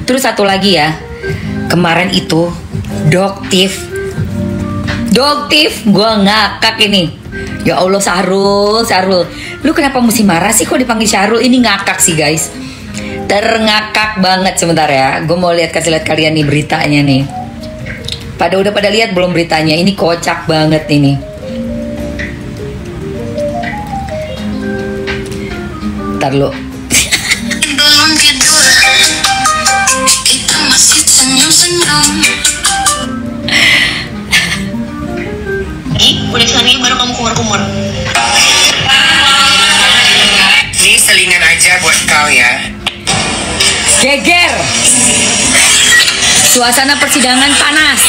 Terus satu lagi ya, kemarin itu Doktif, gue ngakak ini. Ya Allah, Syahrul, lu kenapa mesti marah sih kok dipanggil Syahrul? Ini ngakak sih guys, terngakak banget. Sebentar ya, gue mau kasih lihat kalian nih beritanya nih. Udah pada lihat belum beritanya? Ini kocak banget ini. Ntar lu. Belum tidur, kita masih senyum-senyum. Udah suami baru kamu kumur-kumur. Ini selingan aja buat kau ya. Geger. Suasana persidangan panas.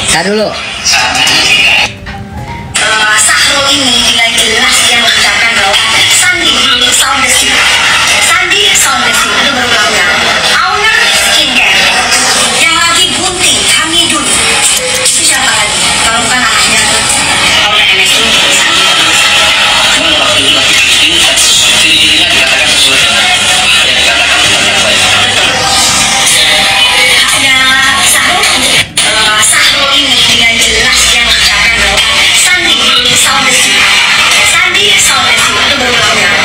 Tar dulu. Syahrul ini dengan jelas dia mengucapkan bahwa Sandi sound the sea. Sandi sound the sea. Itu berulang-ulang. Owner skincare yang lagi gunting Hamidun. Itu siapa lagi? Kalau bukan anaknya owner MSU. Syahrul ini dengan jelas dia mengucapkan bahwa Sandi sound the sea. Sandi sound the sea. Itu berulang-ulang.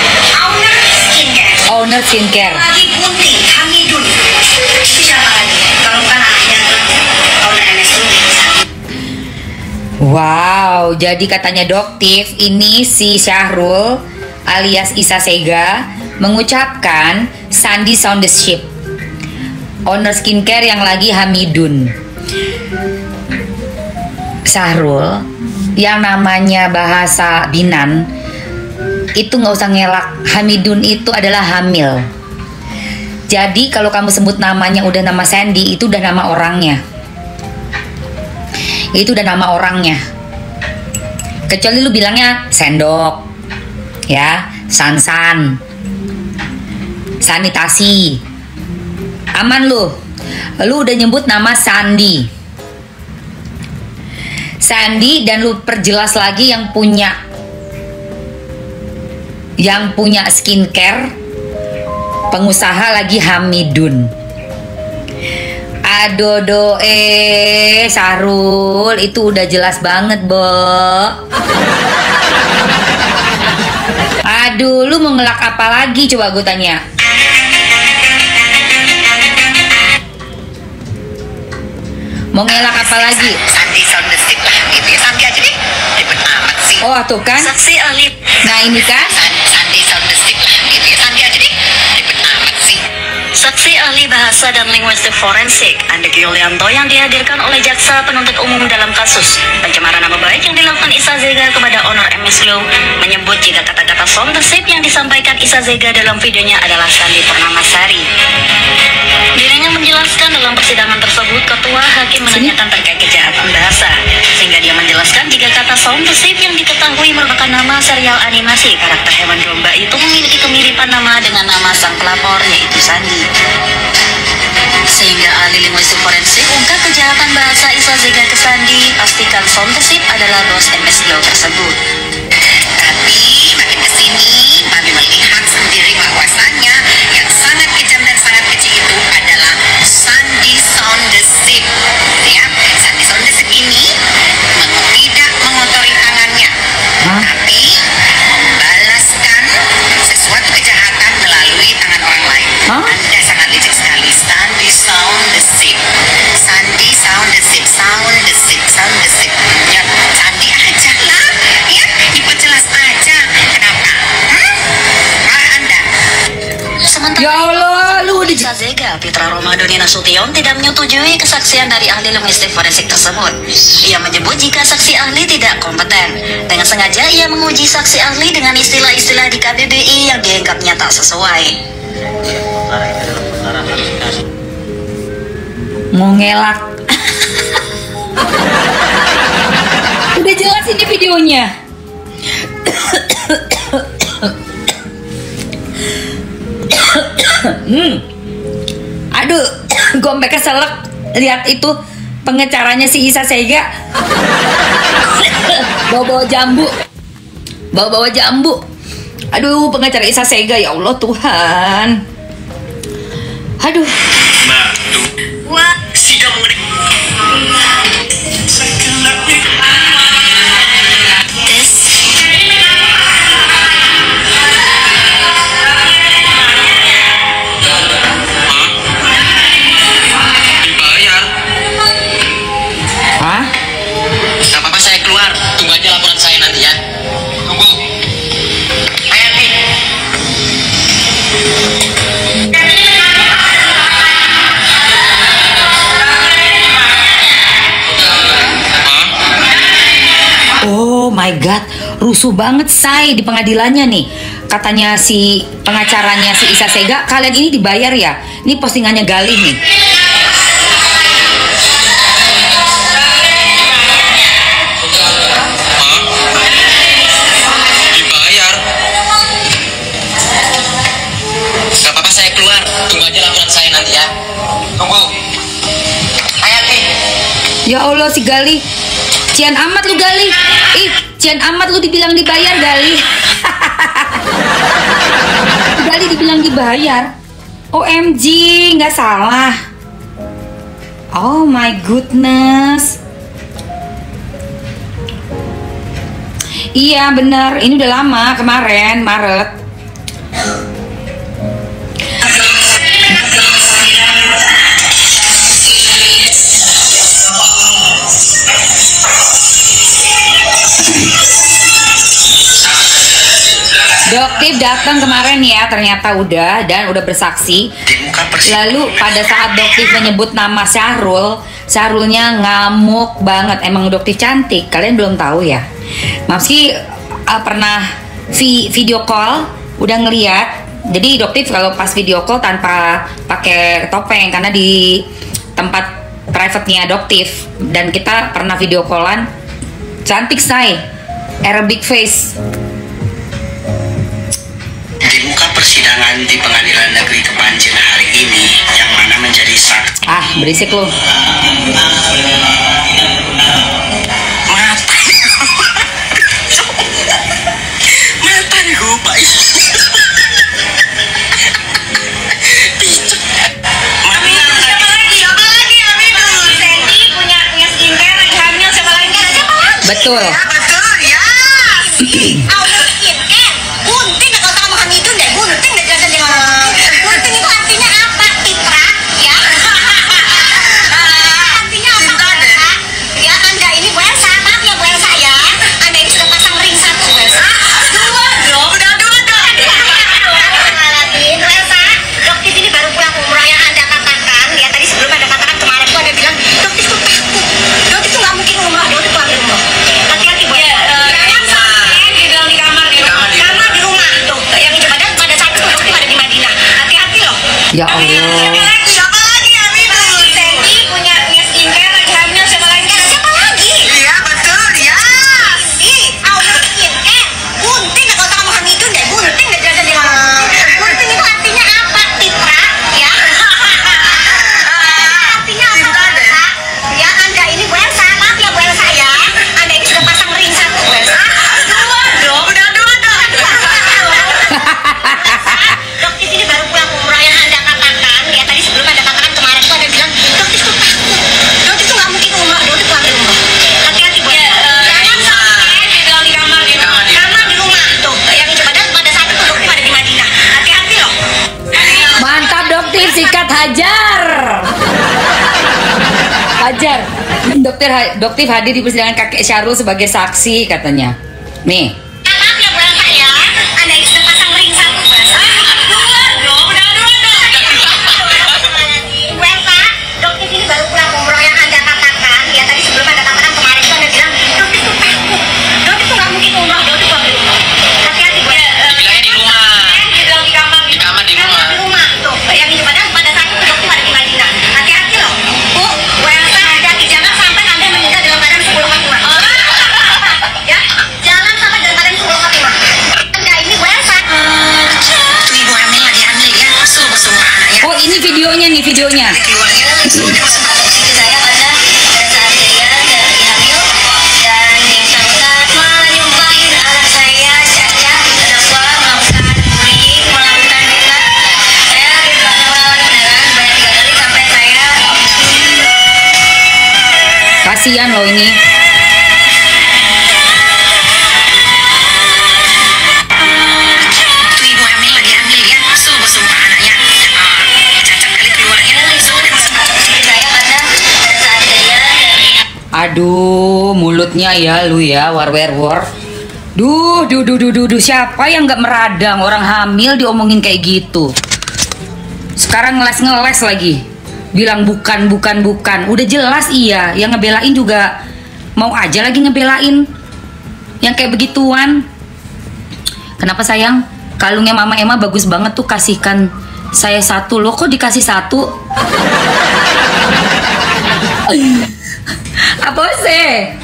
Owner skincare Lagi gunting Hamidun. Itu siapa lagi? Kalau bukan anaknya owner MSU. Wow, jadi katanya Doktif ini si Syahrul alias Isa Sega mengucapkan Sandi sound the ship. Owner skincare yang lagi Hamidun. Syahrul, yang namanya bahasa Binan itu nggak usah ngelak. Hamidun itu adalah hamil. Jadi kalau kamu sebut namanya udah nama Sandy, itu udah nama orangnya. Itu udah nama orangnya. Kecuali lu bilangnya sendok, ya, sansan, sanitasi, aman lu. Lu udah nyebut nama Sandi. Sandi, dan lu perjelas lagi yang punya skincare, pengusaha lagi Hamidun. Aduh Syahrul, itu udah jelas banget, Bo. Aduh, lu mau ngelak apa lagi coba gue tanya? Mau ngelak apa lagi? Sandi sound the ship lah gitu ya. Sandi aja deh. Ribet amat sih. Oh tuh kan. Saksi ahli. Nah ini kan. Sandi sound the ship lah gitu ya. Sandi aja deh. Ribet amat sih. Saksi ahli bahasa dan linguistik forensik Andek Yulianto yang dihadirkan oleh jaksa penuntut umum dalam kasus pencemaran nama baik yang dilakukan Isa Zega kepada owner MSU menyebut jika kata-kata sound the ship yang disampaikan Isa Zega dalam videonya adalah Sandi Purnamasari. Dirinya menjelaskan dalam persidangan tersebut ketua hakim menanyakan terkait kejahatan bahasa, sehingga dia menjelaskan jika kata sound the ship yang diketahui merupakan nama serial animasi karakter hewan domba itu memiliki kemiripan nama dengan nama sang pelapor yaitu Sandi. Sehingga ahli linguistik forensik ungkap kejahatan bahasa Isa Zega ke Sandi, pastikan sound the ship adalah bos MSU tersebut. Tapi makin kesini, Mami melihat sendiri bahwasannya yang sangat kejam dan sangat kecil itu adalah Sandi sound the ship. Ya, Sandi sound the ship ini tidak mengotori tangannya, tapi membalaskan sesuatu kejahatan melalui tangan orang lain. Anda sangat licik sekali. Sandi sound the ship. Sandi sound the ship. Sound the ship. Sound the ship. Ya, Sandi aja lah. Ya, diperjelas aja. Kenapa? Marah Anda? Sementara Ya Allah, lu udah Isa Zega, Fitra Romadhoni Nasution tidak menyetujui kesaksian dari ahli linguistik forensik tersebut. Ia menyebut jika saksi ahli tidak kompeten. Dengan sengaja ia menguji saksi ahli dengan istilah-istilah di KBBI yang dianggapnya tak sesuai. mau ngelak. Udah jelas ini videonya. Aduh, gue sampai keselak lihat itu pengacaranya si Isa Sega. Bawa-bawa jambu. Bawa-bawa jambu. Aduh, pengacara Isa Sega, ya Allah Tuhan. Aduh. Nah, tuh. Wah, Sidang dibayar. Hah? Gak apa-apa, saya keluar. Tunggu aja laporan saya nanti ya. Tunggu. Ayo nih. Oh my god, rusuh banget say di pengadilannya nih. Katanya si pengacaranya si Isa Sega, kalian ini dibayar ya? Ini postingannya Galih nih. Dibayar. Gak apa-apa, saya keluar. Tunggu aja laporan saya nanti ya. Tunggu. Ayo nih. Ya Allah si Galih, cian amat lu Galih. Ih, cian amat lu dibilang dibayar Galih. Galih dibilang dibayar. OMG, nggak salah. Oh my goodness. Iya bener, ini udah lama, kemarin Maret. Doktif datang kemarin ya, ternyata udah dan udah bersaksi. Lalu pada saat Doktif menyebut nama Syahrul, Syahrulnya ngamuk banget. Emang Doktif cantik, kalian belum tahu ya? Mamski pernah video call, udah ngeliat. Jadi Doktif kalau pas video call tanpa pakai topeng karena di tempat private-nya Doktif, dan kita pernah video callan, cantik say, Arabic face. Di muka persidangan di Pengadilan Negeri Kepanjen hari ini, yang mana menjadi saksi. Ah, berisik lu. Mata nih gue, Pak. Betul. ya betul ya. Aulia skincare. Gunting nggak usah ngomong itu deh. Gunting nggak jelas dia ngomong. Gunting itu artinya apa? Citra ya. Artinya apa? Elsa? Ya Anda ini Bu Elsa, maaf ya Bu Elsa ya. Anda ini sudah pasang ring satu Bu Elsa. Dua dong. Udah dua dong. Bu Elsa, Doktif ini baru pulang umroh yang Anda katakan. Ya tadi sebelum Anda katakan kemarin tuh Anda bilang Doktif tuh takut. Doktif tuh nggak mungkin umroh. Doktif pulang umroh. Hati-hati Bu. Jangan sampai di dalam di kamar di rumah. Kamar di rumah. Tuh, yang itu pada saat itu Doktif ada di Madinah. Hati-hati loh. Ya Allah. Siapa lagi Aminul? Sandy punya skincare lagi hamil siapa lagi? Siapa lagi? Iya betul ya. Ih, Aulia skincare. Gunting nggak usah ngomong itu deh. Gunting nggak jelas dia ngomong. Gunting itu artinya apa? Citra ya. Artinya apa? Elsa? Ya Anda ini Bu Elsa, maaf ya Bu Elsa ya. Anda ini sudah pasang ring satu Bu Elsa. Dua dong. Udah dua dong. Doktif ini baru pulang umroh yang Anda katakan. Ya tadi sebelum Anda katakan kemarin tuh Anda bilang Doktif tuh takut. Doktif tuh nggak mungkin umroh. Doktif pulang umroh. Hati-hati Bu. Jangan sampai di dalam di kamar di rumah. Kamar di rumah. Tuh, yang itu pada saat itu Doktif ada di Madinah. Hati-hati loh. Mantap Doktif, sikat hajar. Hajar. Doktif hadir di persidangan kakek Syahrul sebagai saksi katanya. Nih. Maaf ya Bu Elsa ya. Anda ini sudah pasang ring satu Bu Elsa. Dua dong. Udah dua dong. Bu Elsa, Doktif ini baru pulang umroh yang Anda katakan. Ya tadi sebelum Anda katakan kemarin tuh Anda bilang Doktif tuh takut. Doktif tuh nggak mungkin umroh. Doktif pulang umroh. Hati-hati Bu. Bilangnya di rumah. Di dalam di kamar. Di kamar di rumah. Di rumah. Tuh, yang itu pada saat itu Doktif ada di Madinah. Hati-hati loh. Bu Elsa, hati-hati jangan sampai Anda meninggal dalam keadaan sebelum keluar. videonya. Kasihan loh ini. Tuh ibu hamil lagi hamil ya, sumpah anaknya cacat kali keluarnya. Aduh, mulutnya ya lu ya, war. Duh, siapa yang nggak meradang orang hamil diomongin kayak gitu? Sekarang ngeles lagi. Bilang bukan. Udah jelas iya, yang ngebelain juga mau aja lagi ngebelain. Yang kayak begituan. Kenapa sayang? Kalungnya Mama Emma bagus banget tuh, kasihkan saya satu. Loh kok dikasih satu? Apa sih?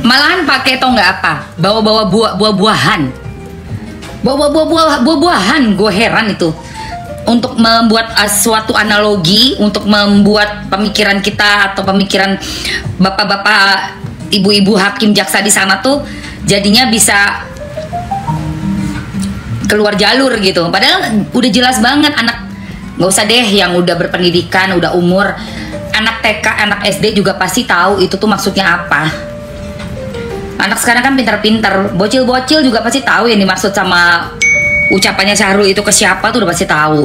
Malahan pakai tau nggak apa? Bawa buah-buahan. Buah-buahan, gue heran itu. Untuk membuat suatu analogi, untuk membuat pemikiran kita atau pemikiran bapak-bapak, ibu-ibu hakim jaksa di sana tuh jadinya bisa keluar jalur gitu. Padahal udah jelas banget anak, nggak usah deh yang udah berpendidikan, udah umur, anak TK, anak SD juga pasti tahu itu tuh maksudnya apa. Anak sekarang kan pintar-pintar, bocil-bocil juga pasti tahu yang dimaksud sama ucapannya Syahrul itu ke siapa tuh udah pasti tahu.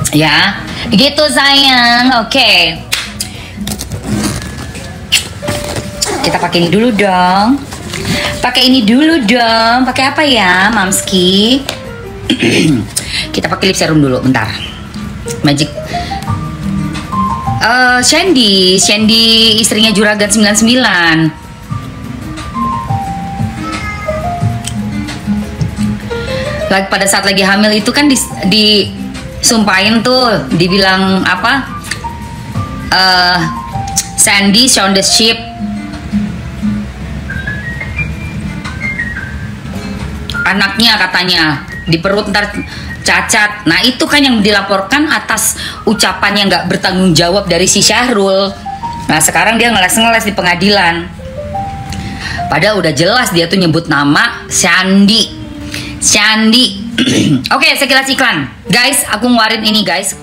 Ya, gitu sayang. Oke. Kita pakai ini dulu dong. Pakai apa ya, Mamski? Kita pakai lip serum dulu, bentar. Magic. Shandy istrinya Juragan 99. Pada saat lagi hamil itu kan disumpahin tuh, dibilang apa? Sandy on the ship. Anaknya katanya di perut ntar cacat. Nah itu kan yang dilaporkan atas ucapan yang nggak bertanggung jawab dari si Syahrul. Nah sekarang dia ngeles di pengadilan. Padahal udah jelas dia tuh nyebut nama Shandy. Oke, sekilas iklan. Guys, aku ngeluarin ini guys.